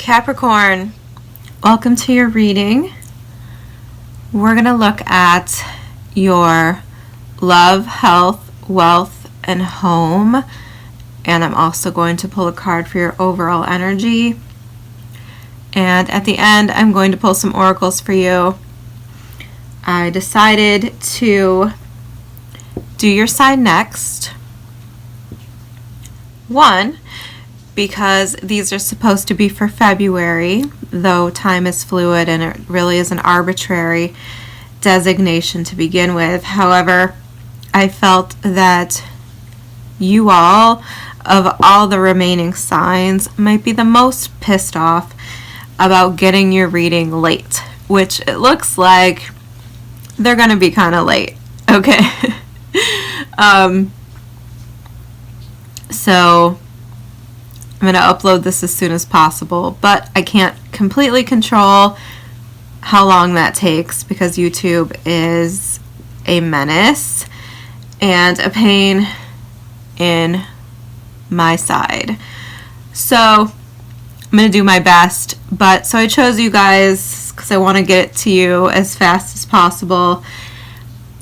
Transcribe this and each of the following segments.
Capricorn, welcome to your reading. We're going to look at your love, health, wealth, and home. And I'm also going to pull a card for your overall energy. And at the end, I'm going to pull some oracles for you. I decided to do your sign next. One, because these are supposed to be for February, though time is fluid and it really is an arbitrary designation to begin with. However, I felt that you all, of all the remaining signs, might be the most pissed off about getting your reading late, which it looks like they're going to be kind of late. Okay. So I'm going to upload this as soon as possible, but I can't completely control how long that takes because YouTube is a menace and a pain in my side. So I'm going to do my best, but so I chose you guys because I want to get it to you as fast as possible.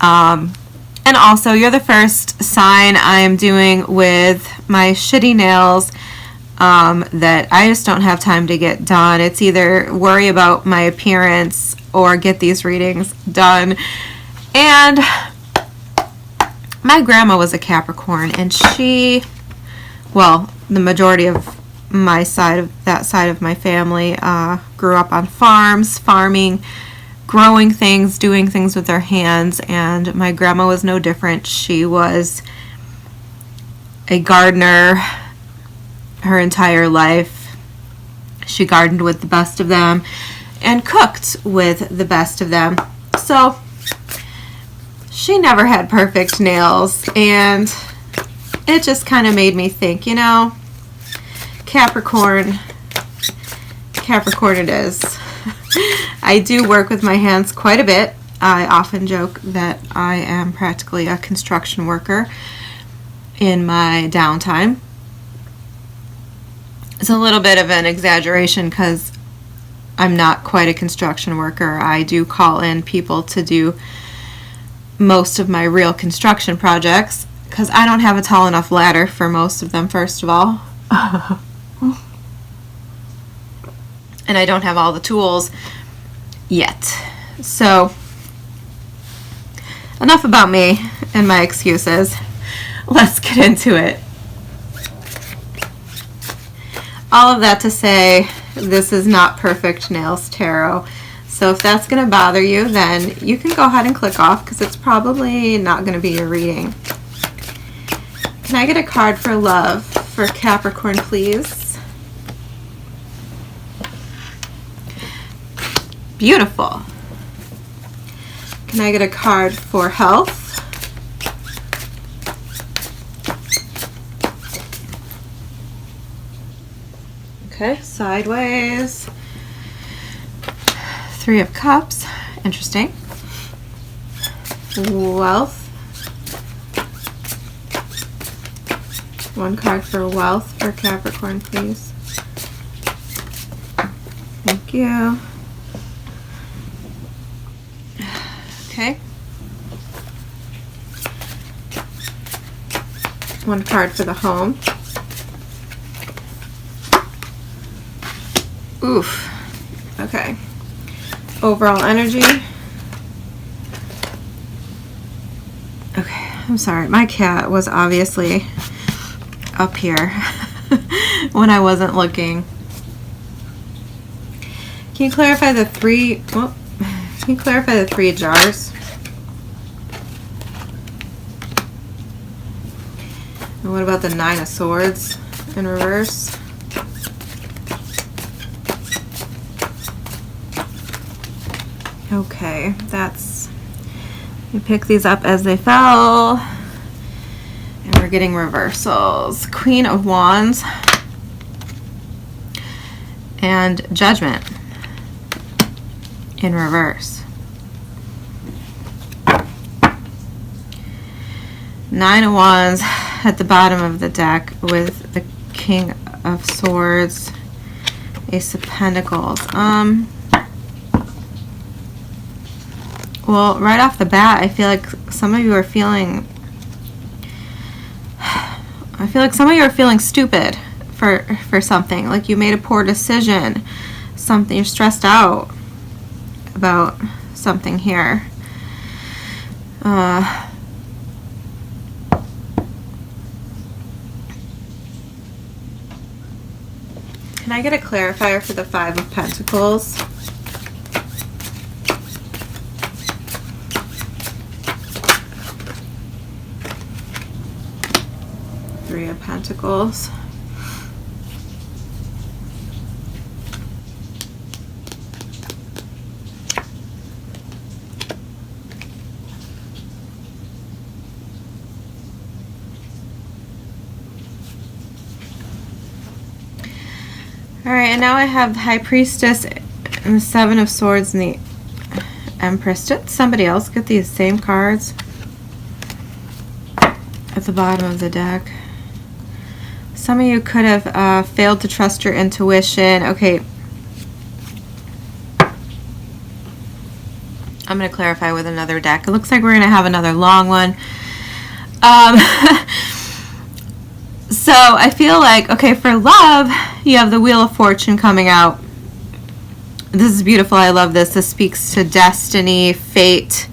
And also, you're the first sign I'm doing with my shitty nails that I just don't have time to get done. It's either worry about my appearance or get these readings done. And my grandma was a Capricorn, and she, well, the majority of my side of my family grew up on farms, farming, growing things, doing things with their hands, and my grandma was no different. She was a gardener her entire life. She gardened with the best of them and cooked with the best of them. So she never had perfect nails, and it just kind of made me think, you know, Capricorn it is. I do work with my hands quite a bit. I often joke that I am practically a construction worker in my downtime. It's a little bit of an exaggeration because I'm not quite a construction worker. I do call in people to do most of my real construction projects because I don't have a tall enough ladder for most of them, first of all. And I don't have all the tools yet. So, enough about me and my excuses. Let's get into it. All of that to say, this is not Perfect Nails Tarot. So if that's going to bother you, then you can go ahead and click off because it's probably not going to be your reading. Can I get a card for love for Capricorn, please? Beautiful. Can I get a card for health? Okay, sideways. 3 of Cups. Interesting. Wealth. 1 card for wealth for Capricorn, please. Thank you. Okay. 1 card for the home. Oof. Okay. Overall energy. Okay, I'm sorry. My cat was obviously up here when I wasn't looking. Can you clarify the 3? Oh, can you clarify the 3 jars? And what about the 9 of Swords in reverse? Okay, that's, you pick these up as they fell, and we're getting reversals. Queen of Wands and Judgment in reverse. 9 of Wands at the bottom of the deck with the King of Swords Ace of Pentacles. Well, right off the bat, I feel like some of you are feeling... I feel like some of you are feeling stupid for something. Like you made a poor decision. Something, you're stressed out about something here. Can I get a clarifier for the Five of Pentacles? Three of Pentacles. Alright, and now I have the High Priestess and the Seven of Swords and the Empress. Did somebody else get these same cards at the bottom of the deck? Some of you could have failed to trust your intuition. Okay. I'm going to clarify with another deck. It looks like we're going to have another long one. So I feel like, okay, for love, you have the Wheel of Fortune coming out. This is beautiful. I love this. This speaks to destiny, fate,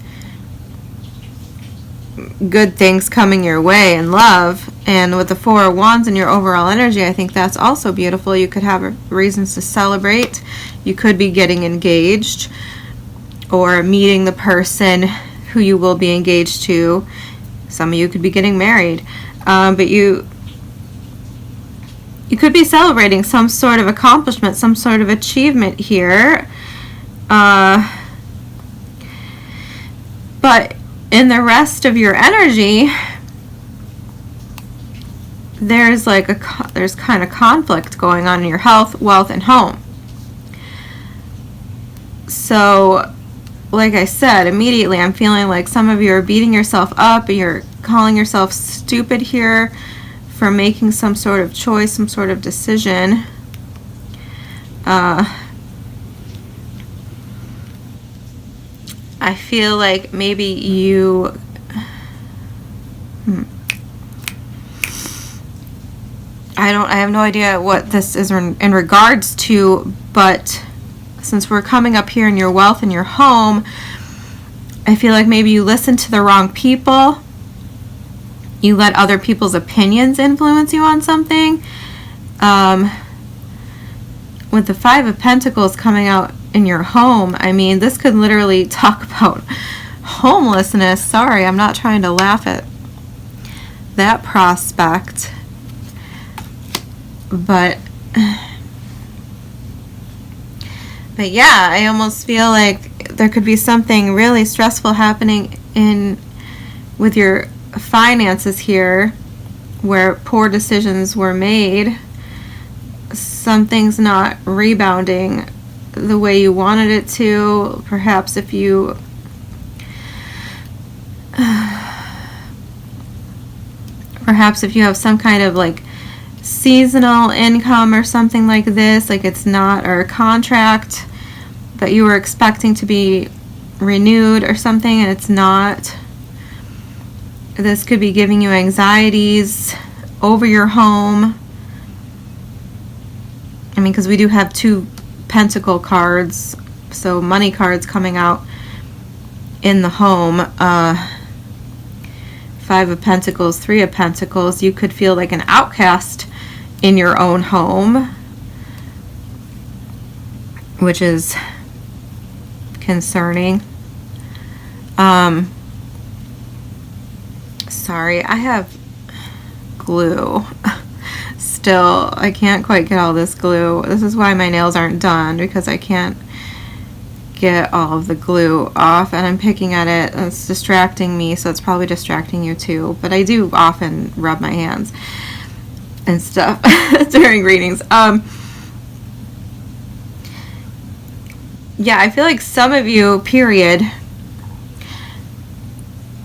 good things coming your way in love. And with the Four of Wands and your overall energy, I think that's also beautiful. You could have reasons to celebrate. You could be getting engaged or meeting the person who you will be engaged to. Some of you could be getting married. But you could be celebrating some sort of accomplishment, some sort of achievement here. But in the rest of your energy, there's there's kind of conflict going on in your health, wealth, and home. So, like I said, immediately I'm feeling like some of you are beating yourself up and you're calling yourself stupid here for making some sort of choice, some sort of decision. I feel like maybe you... I have no idea what this is in regards to, but since we're coming up here in your wealth and your home, I feel like maybe you listened to the wrong people. You let other people's opinions influence you on something. With the Five of Pentacles coming out in your home, I mean, this could literally talk about homelessness. Sorry, I'm not trying to laugh at that prospect. But yeah, I almost feel like there could be something really stressful happening with your finances here, where poor decisions were made. Something's not rebounding the way you wanted it to. Perhaps if you have some kind of like seasonal income or something like this, like it's not, or a contract that you were expecting to be renewed or something and it's not. This could be giving you anxieties over your home. I mean, because we do have two pentacle cards, so money cards coming out in the home. Five of Pentacles, Three of Pentacles. You could feel like an outcast in your own home, which is concerning. Sorry, I have glue. Still, I can't quite get all this glue. This is why my nails aren't done, because I can't get all of the glue off, and I'm picking at it. It's distracting me, so it's probably distracting you too. But I do often rub my hands and stuff during readings. Yeah, I feel like some of you, period,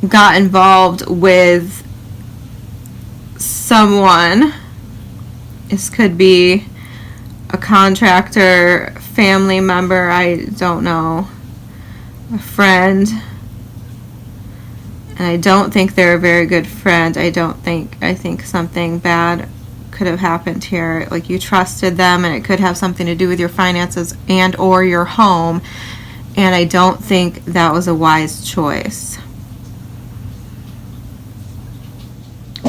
got involved with someone. This could be a contractor, family member, I don't know, a friend. And I don't think they're a very good friend. I think something bad could have happened here. Like, you trusted them, and it could have something to do with your finances and or your home. And I don't think that was a wise choice.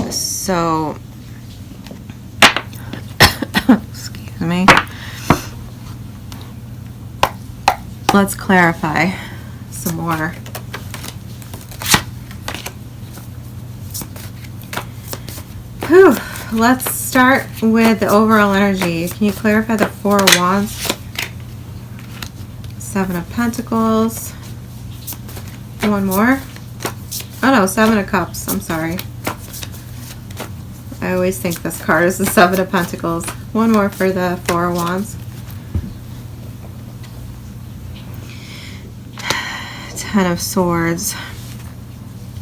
So, excuse me. Let's clarify some more. Whew. Let's start with the overall energy. Can you clarify the Four of Wands? Seven of Pentacles. One more. Oh no, Seven of Cups. I'm sorry. I always think this card is the Seven of Pentacles. One more for the Four of Wands. Ten of Swords.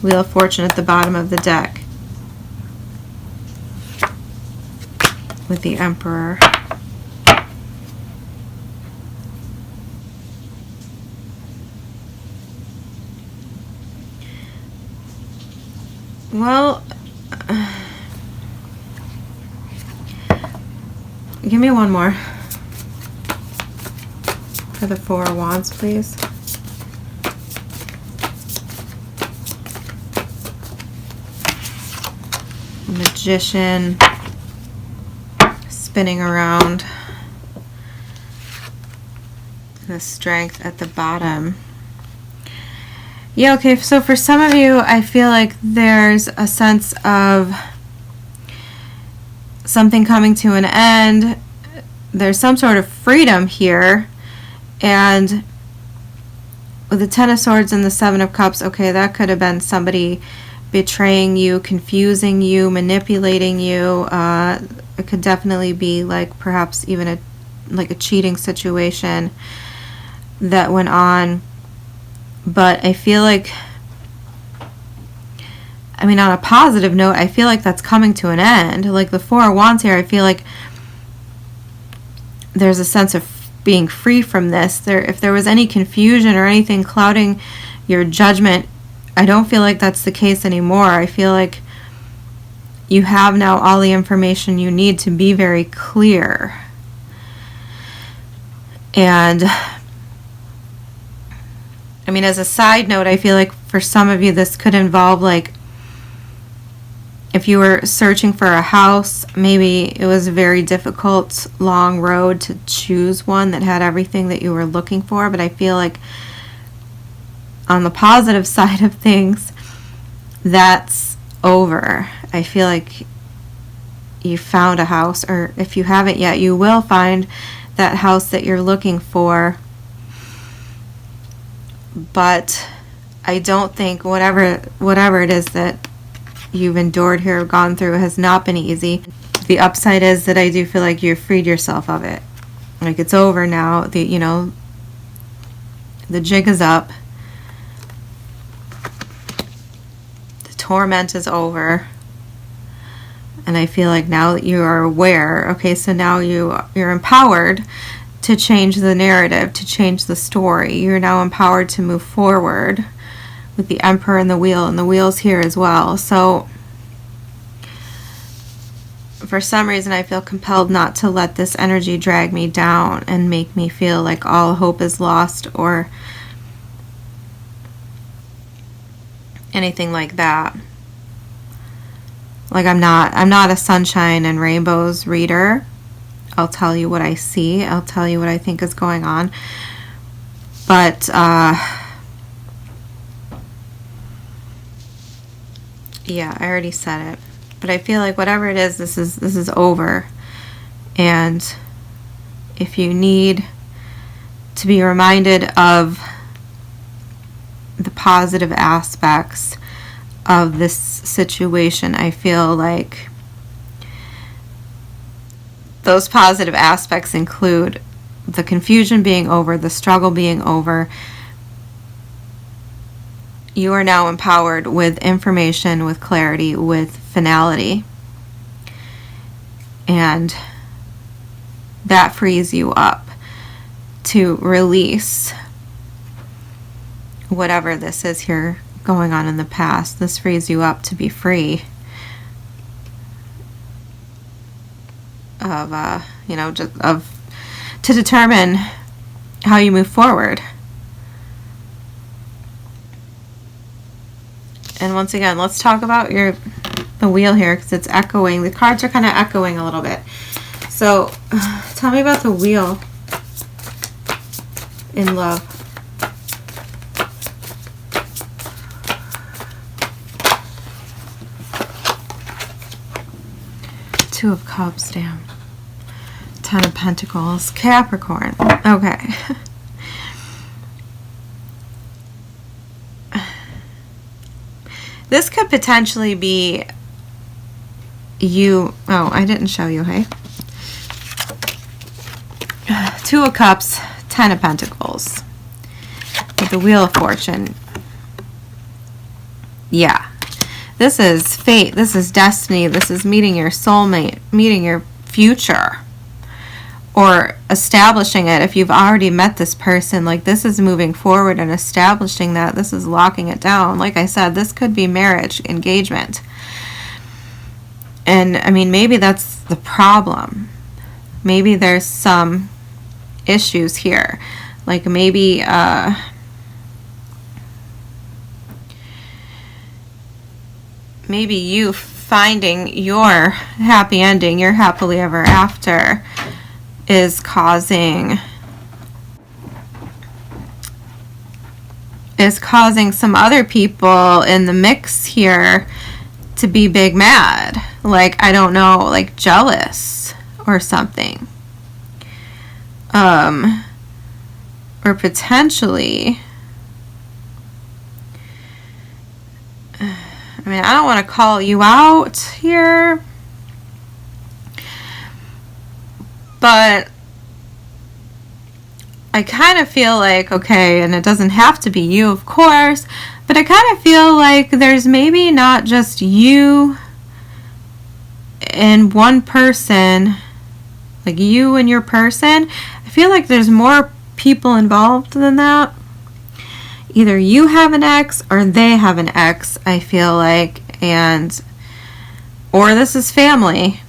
Wheel of Fortune at the bottom of the deck. With the Emperor. Well, give me one more for the Four of Wands, please. Magician. Spinning around. The Strength at the bottom. Yeah, okay, so for some of you, I feel like there's a sense of something coming to an end. There's some sort of freedom here. And with the Ten of Swords and the Seven of Cups, okay, that could have been somebody betraying you, confusing you, manipulating you. It could definitely be like perhaps even a cheating situation that went on. But I feel like, I mean, on a positive note, I feel like that's coming to an end. Like the Four of Wands here, I feel like there's a sense of being free from this. If there was any confusion or anything clouding your judgment, I don't feel like that's the case anymore. I feel like you have now all the information you need to be very clear. And I mean, as a side note, I feel like for some of you this could involve, like, if you were searching for a house, maybe it was a very difficult, long road to choose one that had everything that you were looking for. But I feel like on the positive side of things, that's over. I feel like you found a house, or if you haven't yet, you will find that house that you're looking for. But I don't think whatever it is that you've endured here, gone through, has not been easy. The upside is that I do feel like you've freed yourself of it. Like, it's over now. The jig is up. The torment is over. And I feel like now that you are aware, okay, so now you're empowered to change the narrative, to change the story. You're now empowered to move forward with the Emperor and the Wheel, and the Wheel's here as well. So for some reason, I feel compelled not to let this energy drag me down and make me feel like all hope is lost or anything like that. Like, I'm not a sunshine and rainbows reader. I'll tell you what I see. I'll tell you what I think is going on. But yeah, I already said it. But I feel like whatever it is, this is over. And if you need to be reminded of the positive aspects of this situation, I feel like those positive aspects include the confusion being over, the struggle being over. You are now empowered with information, with clarity, with finality. And that frees you up to release whatever this is here going on in the past. This frees you up to be free of, to determine how you move forward. And once again, let's talk about the wheel here, because it's echoing. The cards are kind of echoing a little bit. So, tell me about the wheel in love. Two of Cups, damn. Ten of Pentacles, Capricorn. Okay. This could potentially be you. Oh, I didn't show you, hey? Two of Cups, Ten of Pentacles. With the Wheel of Fortune. Yeah. This is fate. This is destiny. This is meeting your soulmate, meeting your future, or establishing it. If you've already met this person, like, this is moving forward and establishing that. This is locking it down. Like I said, this could be marriage, engagement. And I mean, maybe that's the problem. Maybe there's some issues here. Like maybe maybe you finding your happy ending, your happily ever after, is causing some other people in the mix here to be big mad. Like, I don't know, like jealous or something. Or potentially, I mean, I don't want to call you out here, but I kind of feel like, okay, and it doesn't have to be you, of course, but I kind of feel like there's maybe not just you and one person, like you and your person. I feel like there's more people involved than that. Either you have an ex or they have an ex, I feel like, or this is family.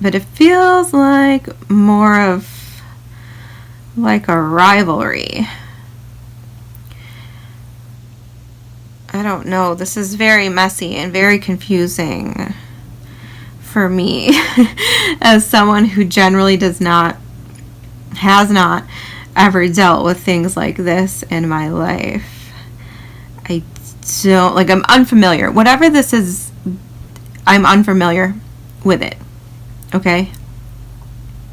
But it feels like more of like a rivalry. I don't know. This is very messy and very confusing for me as someone who generally has not ever dealt with things like this in my life. I don't, like, I'm unfamiliar. Whatever this is, I'm unfamiliar with it. Okay?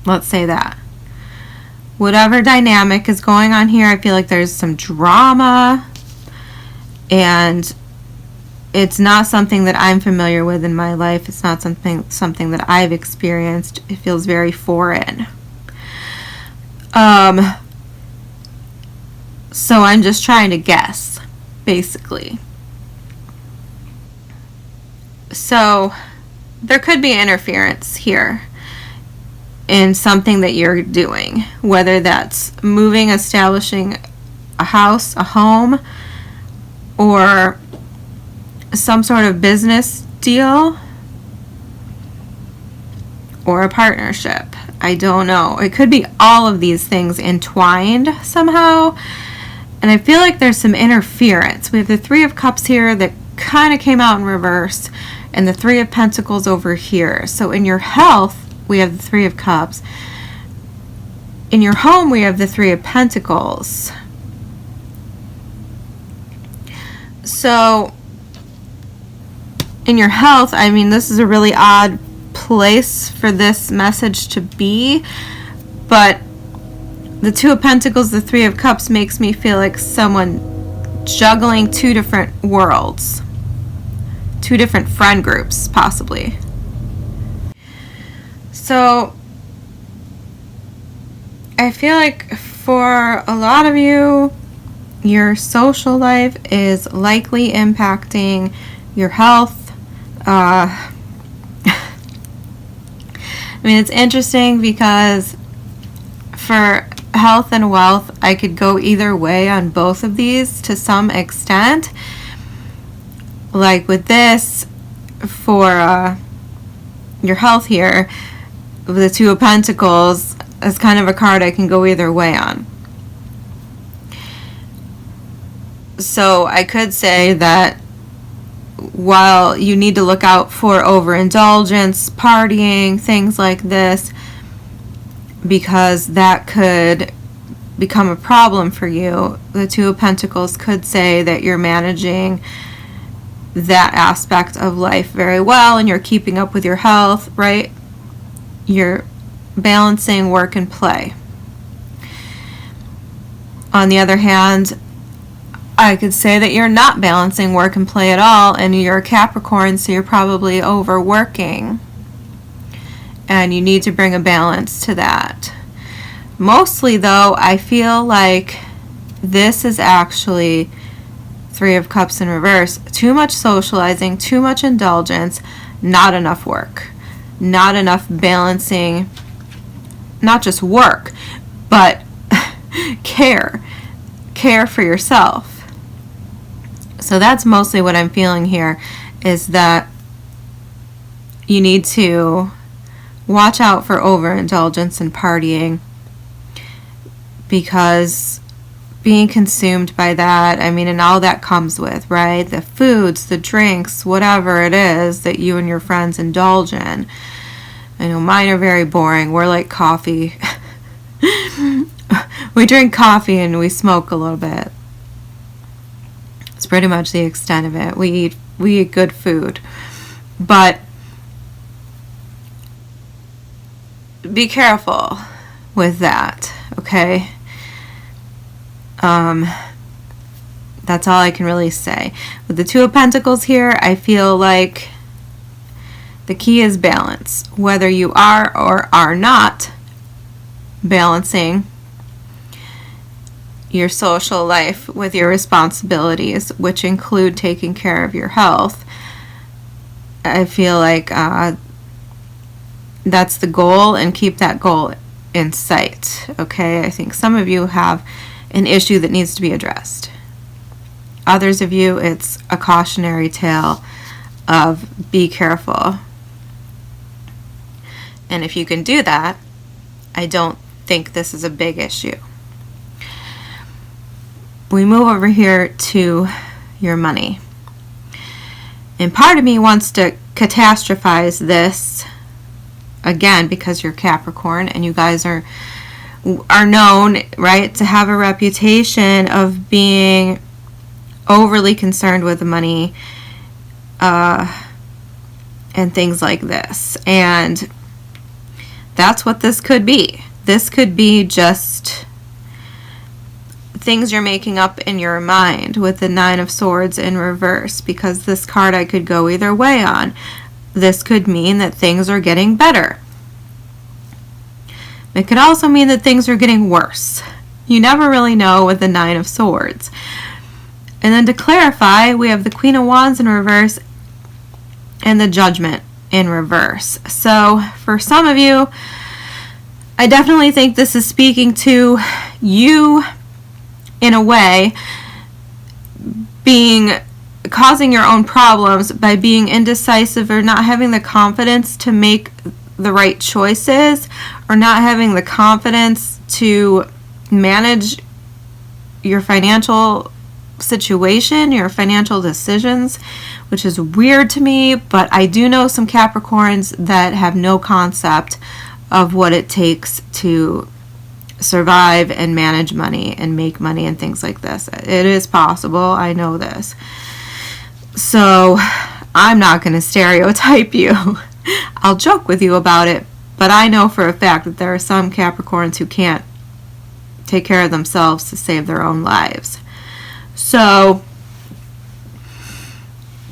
Let's say that. Whatever dynamic is going on here, I feel like there's some drama, and it's not something that I'm familiar with in my life. It's not something that I've experienced. It feels very foreign. So I'm just trying to guess, basically. So there could be interference here in something that you're doing, whether that's moving, establishing a house, a home, or some sort of business deal, or a partnership. I don't know. It could be all of these things entwined somehow. And I feel like there's some interference. We have the Three of Cups here that kind of came out in reverse, and the Three of Pentacles over here. So in your health, we have the Three of Cups. In your home, we have the Three of Pentacles. So in your health, I mean, this is a really odd place for this message to be, but the Two of Pentacles, the Three of Cups makes me feel like someone juggling two different worlds, two different friend groups, possibly. So I feel like for a lot of you, your social life is likely impacting your health. I mean, it's interesting because for health and wealth, I could go either way on both of these to some extent. Like with this, for your health here, the Two of Pentacles is kind of a card I can go either way on. So I could say that while you need to look out for overindulgence, partying, things like this, because that could become a problem for you, the Two of Pentacles could say that you're managing that aspect of life very well and you're keeping up with your health, right? You're balancing work and play. On the other hand, I could say that you're not balancing work and play at all, and you're a Capricorn, so you're probably overworking. And you need to bring a balance to that. Mostly, though, I feel like this is actually Three of Cups in reverse. Too much socializing, too much indulgence, not enough work. Not enough balancing, not just work, but care. Care for yourself. So that's mostly what I'm feeling here, is that you need to watch out for overindulgence and partying, because being consumed by that, I mean, and all that comes with, right? The foods, the drinks, whatever it is that you and your friends indulge in. I know mine are very boring. We're like coffee. We drink coffee and we smoke a little bit. It's pretty much the extent of it. We eat good food. But be careful with that, okay? That's all I can really say. With the Two of Pentacles here, I feel like the key is balance. Whether you are or are not balancing your social life with your responsibilities, which include taking care of your health, I feel like that's the goal, and keep that goal in sight, okay? I think some of you have an issue that needs to be addressed. Others of you, it's a cautionary tale of be careful. And if you can do that, I don't think this is a big issue. We move over here to your money. And part of me wants to catastrophize this again, because you're Capricorn and you guys are known, right, to have a reputation of being overly concerned with the money and things like this. And that's what this could be. This could be just things you're making up in your mind with the Nine of Swords in reverse, because this card I could go either way on. This could mean that things are getting better. It could also mean that things are getting worse. You never really know with the Nine of Swords. And then to clarify, we have the Queen of Wands in reverse and the Judgment in reverse. So for some of you, I definitely think this is speaking to you in a way, causing your own problems by being indecisive or not having the confidence to make the right choices, or not having the confidence to manage your financial situation, your financial decisions, which is weird to me, but I do know some Capricorns that have no concept of what it takes to survive and manage money and make money and things like this. It is possible. I know this. So I'm not going to stereotype you. I'll joke with you about it, but I know for a fact that there are some Capricorns who can't take care of themselves to save their own lives. So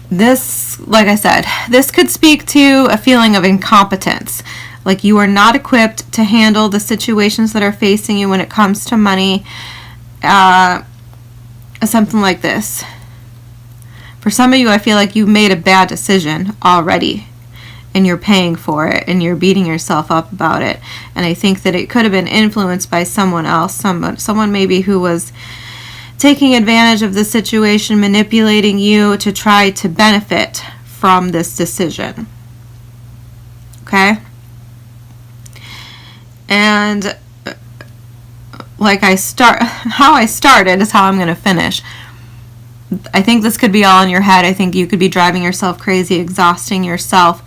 this, like I said, this could speak to a feeling of incompetence. Like you are not equipped to handle the situations that are facing you when it comes to money. Something like this. For some of you, I feel like you've made a bad decision already. and you're paying for it and you're beating yourself up about it. And I think that it could have been influenced by someone else, someone maybe who was taking advantage of the situation, manipulating you to try to benefit from this decision. Okay? And how I started is how I'm going to finish. I think this could be all in your head. I think you could be driving yourself crazy, exhausting yourself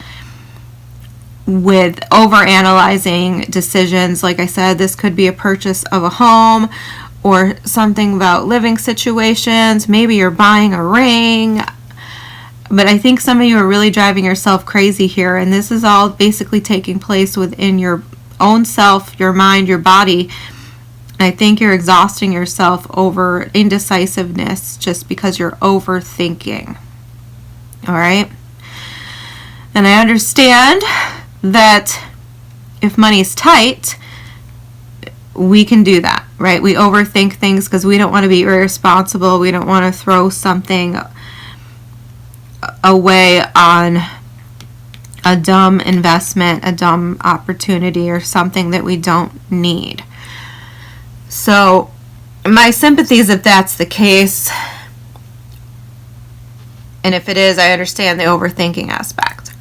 with overanalyzing decisions. Like I said, this could be a purchase of a home or something about living situations. Maybe you're buying a ring. But I think some of you are really driving yourself crazy here, and this is all basically taking place within your own self, your mind, your body. I think you're exhausting yourself over indecisiveness just because you're overthinking. All right? And I understand that if money's tight, we can do that, right? We overthink things because we don't want to be irresponsible. We don't want to throw something away on a dumb investment, a dumb opportunity, or something that we don't need. So my sympathies if that's the case. And if it is, I understand the overthinking aspect.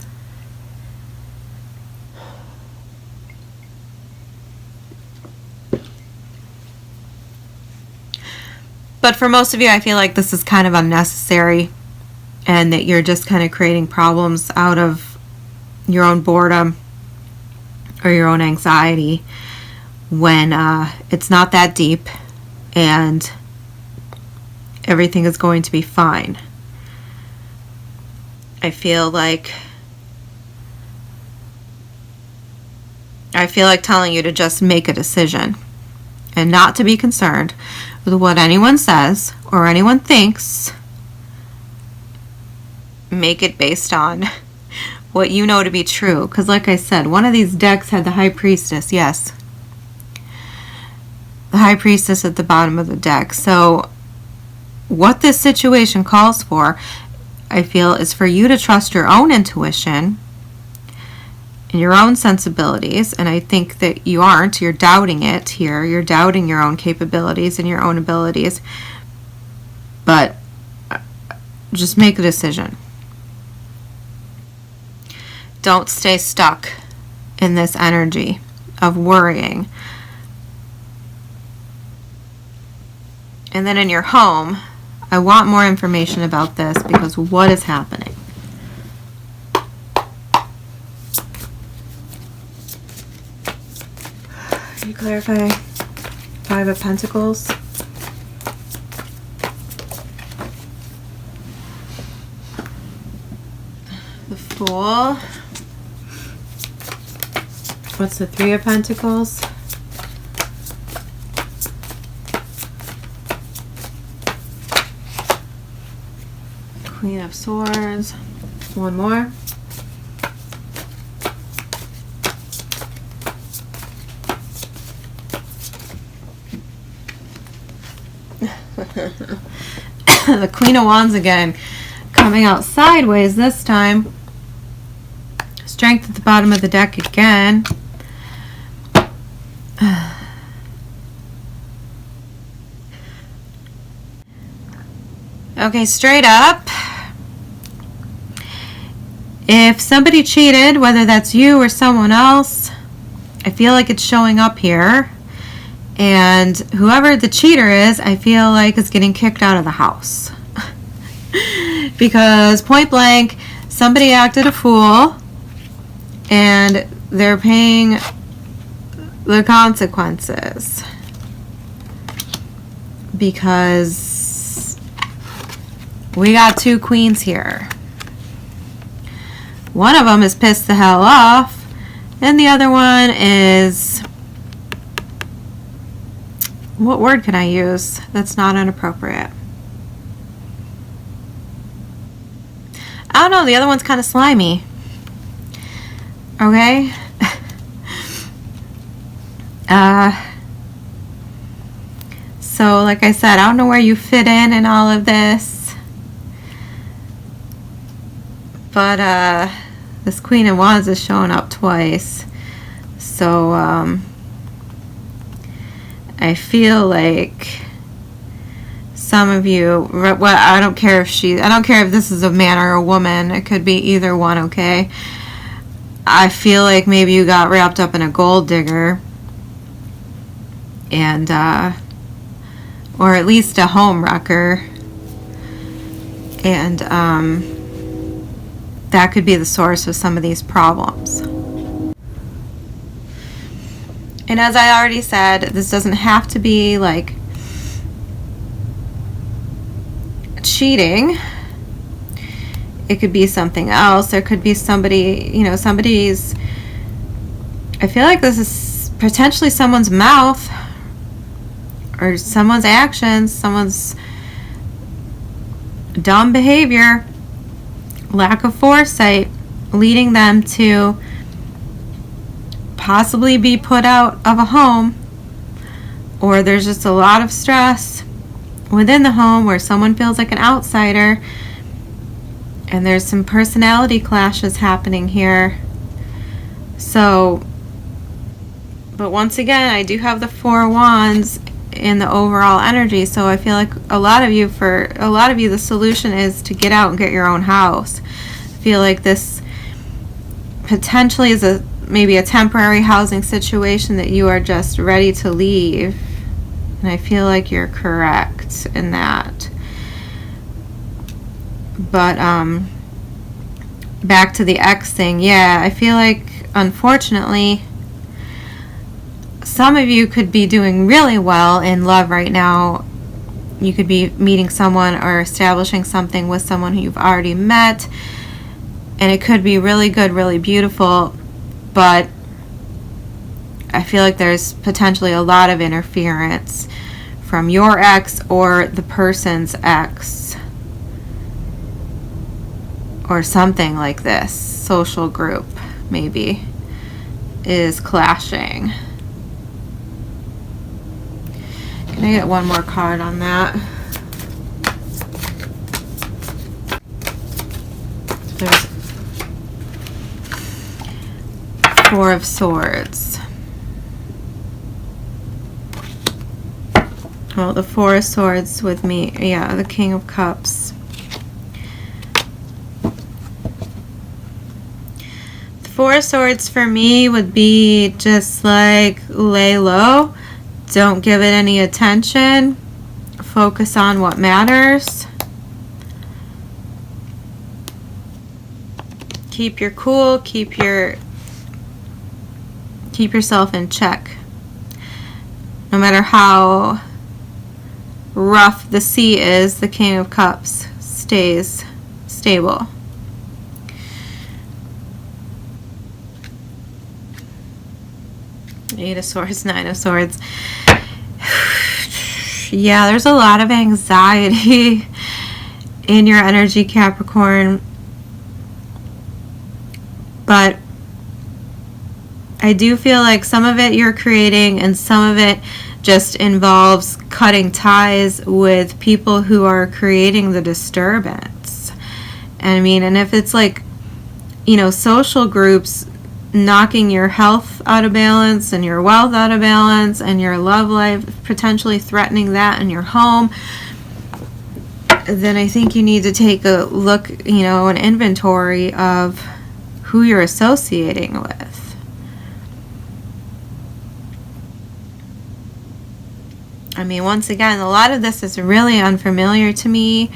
But for most of you, I feel like this is kind of unnecessary and that you're just kind of creating problems out of your own boredom or your own anxiety when it's not that deep and everything is going to be fine. I feel like telling you to just make a decision and not to be concerned with what anyone says or anyone thinks. Make it based on what you know to be true. Because like I said, one of these decks had the High Priestess. Yes. The High Priestess at the bottom of the deck. So what this situation calls for, I feel, is for you to trust your own intuition and your own sensibilities. And I think that you aren't. You're doubting it here. You're doubting your own capabilities and your own abilities. But just make a decision. Don't stay stuck in this energy of worrying. And then in your home, I want more information about this because what is happening? Can you clarify? Five of Pentacles. The Fool. What's the Three of Pentacles? Queen of Swords. One more. The Queen of Wands again. Coming out sideways this time. Strength at the bottom of the deck again. Okay, straight up. If somebody cheated, whether that's you or someone else, I feel like it's showing up here. And whoever the cheater is, I feel like is getting kicked out of the house. Because point blank, somebody acted a fool and they're paying the consequences. Because we got two queens here. One of them is pissed the hell off, and the other one is, what word can I use that's not inappropriate? I don't know, the other one's kind of slimy. Okay? So like I said, I don't know where you fit in all of this. But This Queen of Wands is showing up twice. So, I feel like some of you, well, I don't care if this is a man or a woman. It could be either one, okay? I feel like maybe you got wrapped up in a gold digger. And, or at least a home wrecker. And, that could be the source of some of these problems. And as I already said, this doesn't have to be like cheating. It could be something else. There could be somebody, you know, somebody's, I feel like this is potentially someone's mouth or someone's actions, someone's dumb behavior, lack of foresight, leading them to possibly be put out of a home, or there's just a lot of stress within the home where someone feels like an outsider, and there's some personality clashes happening here. So, but once again, I do have the Four of Wands in the overall energy, so I feel like for a lot of you, the solution is to get out and get your own house. I feel like this potentially is maybe a temporary housing situation that you are just ready to leave, and I feel like you're correct in that. But back to the ex thing, yeah, I feel like unfortunately some of you could be doing really well in love right now. You could be meeting someone or establishing something with someone who you've already met, and it could be really good, really beautiful, but I feel like there's potentially a lot of interference from your ex or the person's ex or something like this. Social group maybe is clashing. Can I get one more card on that? There's Four of Swords. Well, the Four of Swords with me, yeah, the King of Cups. The Four of Swords for me would be just like lay low. Don't give it any attention. Focus on what matters. Keep your cool, keep yourself in check. No matter how rough the sea is, the King of Cups stays stable. Eight of Swords, Nine of Swords. Yeah, there's a lot of anxiety in your energy, Capricorn. But I do feel like some of it you're creating and some of it just involves cutting ties with people who are creating the disturbance. And I mean, and if it's like, you know, social groups knocking your health out of balance and your wealth out of balance and your love life, potentially threatening that in your home, then I think you need to take a look, you know, an inventory of who you're associating with. I mean, once again, a lot of this is really unfamiliar to me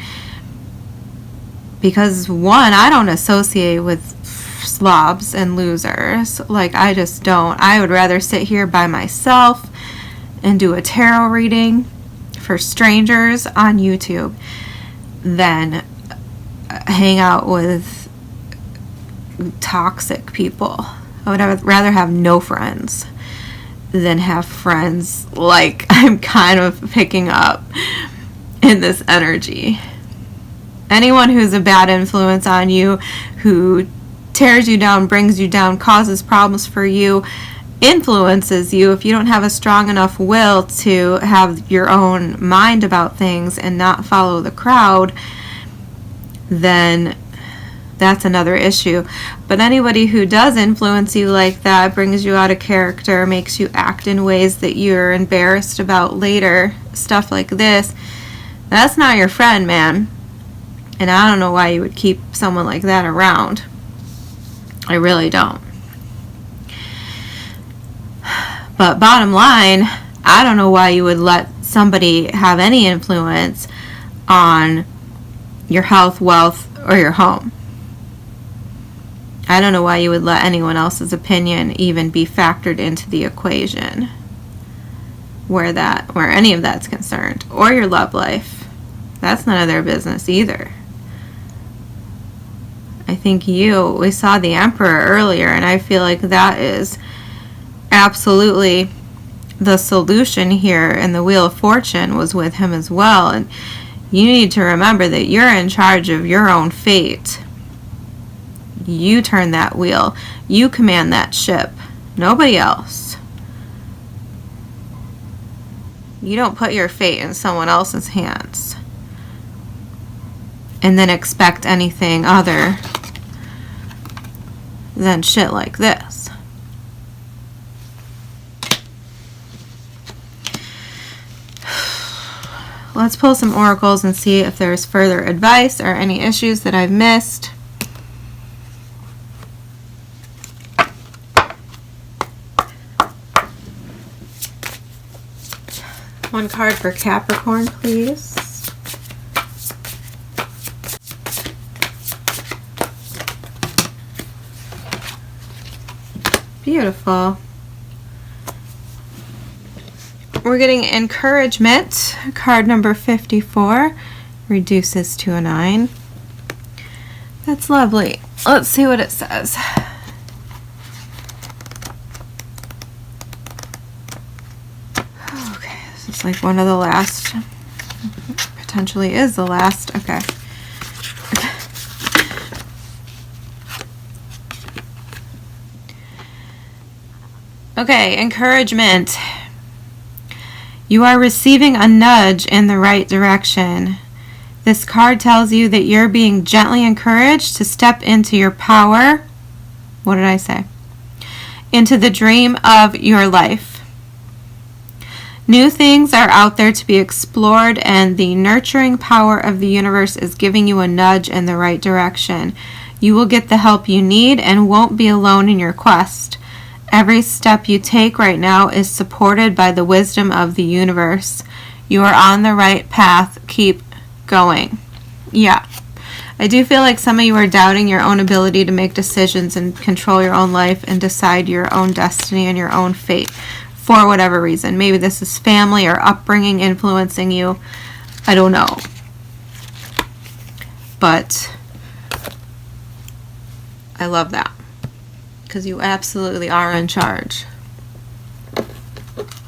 because, one, I don't associate with slobs and losers. Like, I just don't. I would rather sit here by myself and do a tarot reading for strangers on YouTube than hang out with toxic people. I would rather have no friends than have friends like I'm kind of picking up in this energy. Anyone who's a bad influence on you, who tears you down, brings you down, causes problems for you, influences you, if you don't have a strong enough will to have your own mind about things and not follow the crowd, then that's another issue. But anybody who does influence you like that, brings you out of character, makes you act in ways that you're embarrassed about later, stuff like this, that's not your friend, man. And I don't know why you would keep someone like that around. I really don't. But bottom line, I don't know why you would let somebody have any influence on your health, wealth, or your home. I don't know why you would let anyone else's opinion even be factored into the equation where any of that's concerned, or your love life. That's none of their business either. I think we saw the Emperor earlier, and I feel like that is absolutely the solution here, and the Wheel of Fortune was with him as well. And you need to remember that you're in charge of your own fate. You turn that wheel. You command that ship. Nobody else. You don't put your fate in someone else's hands and then expect anything other than shit like this. Let's pull some oracles and see if there's further advice or any issues that I've missed. One card for Capricorn, please. Beautiful. We're getting encouragement. Card number 54 reduces to a 9. That's lovely. Let's see what it says. Okay, this is like one of the last. Potentially is the last. Okay. Okay, encouragement. You are receiving a nudge in the right direction. This card tells you that you're being gently encouraged to step into your power. What did I say? Into the dream of your life. New things are out there to be explored, and the nurturing power of the universe is giving you a nudge in the right direction. You will get the help you need and won't be alone in your quest. Every step you take right now is supported by the wisdom of the universe. You are on the right path. Keep going. Yeah. I do feel like some of you are doubting your own ability to make decisions and control your own life and decide your own destiny and your own fate for whatever reason. Maybe this is family or upbringing influencing you. I don't know. But I love that. Because you absolutely are in charge.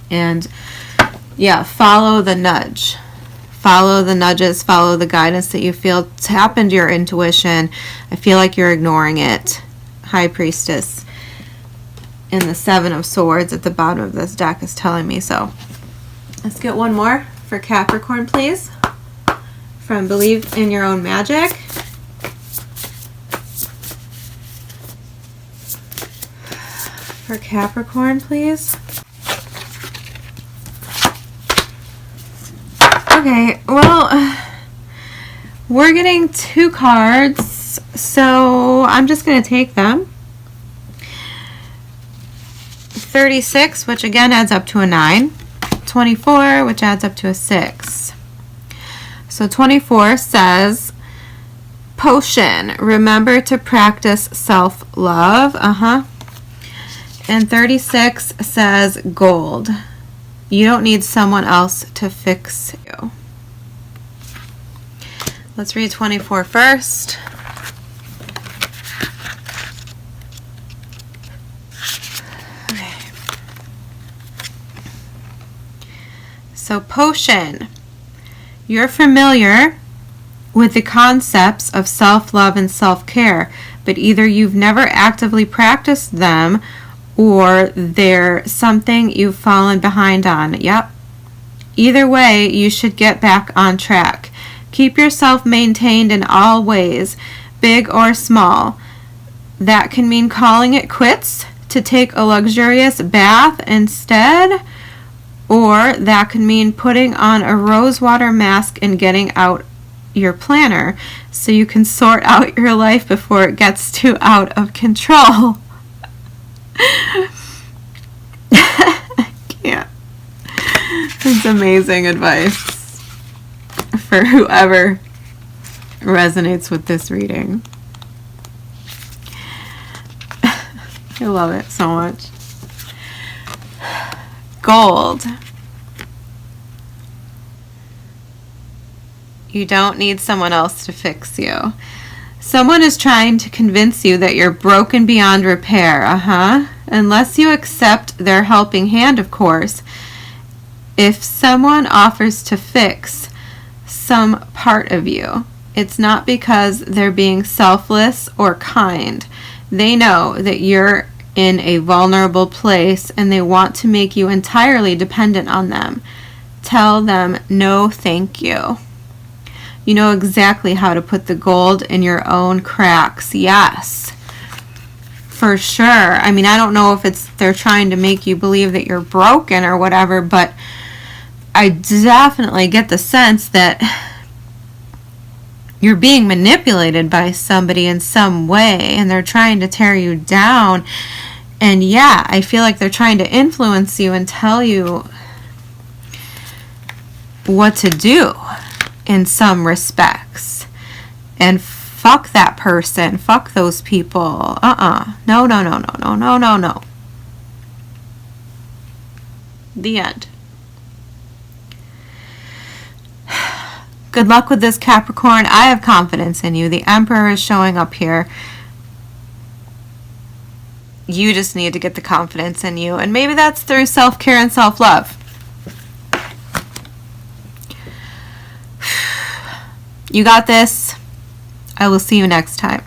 And yeah, follow the nudge. Follow the nudges, follow the guidance that you feel. Tap into your intuition. I feel like you're ignoring it. High Priestess and the Seven of Swords at the bottom of this deck is telling me so. Let's get one more for Capricorn, please. From Believe in Your Own Magic. For Capricorn, please. Okay, well, we're getting 2 cards, so I'm just going to take them. 36, which again adds up to a 9. 24, which adds up to a 6. So 24 says, potion, remember to practice self-love. And 36 says gold. You don't need someone else to fix you. Let's read 24 first. Okay. So potion. You're familiar with the concepts of self-love and self-care, but either you've never actively practiced them or they're something you've fallen behind on. Yep. Either way, you should get back on track. Keep yourself maintained in all ways. big or small. That can mean calling it quits to take a luxurious bath instead, or that could mean putting on a rosewater mask and getting out your planner so you can sort out your life before it gets too out of control. I can't. It's amazing advice for whoever resonates with this reading. I love it so much. Gold. You don't need someone else to fix you. Someone is trying to convince you that you're broken beyond repair. Unless you accept their helping hand, of course. If someone offers to fix some part of you, it's not because they're being selfless or kind. They know that you're in a vulnerable place and they want to make you entirely dependent on them. Tell them no thank you. You know exactly how to put the gold in your own cracks. Yes, for sure. I mean, I don't know if they're trying to make you believe that you're broken or whatever, but I definitely get the sense that you're being manipulated by somebody in some way and they're trying to tear you down. And yeah, I feel like they're trying to influence you and tell you what to do in some respects. And fuck that person. Fuck those people. No. The end. Good luck with this, Capricorn. I have confidence in you. The Emperor is showing up here. You just need to get the confidence in you. And maybe that's through self-care and self-love. You got this. I will see you next time.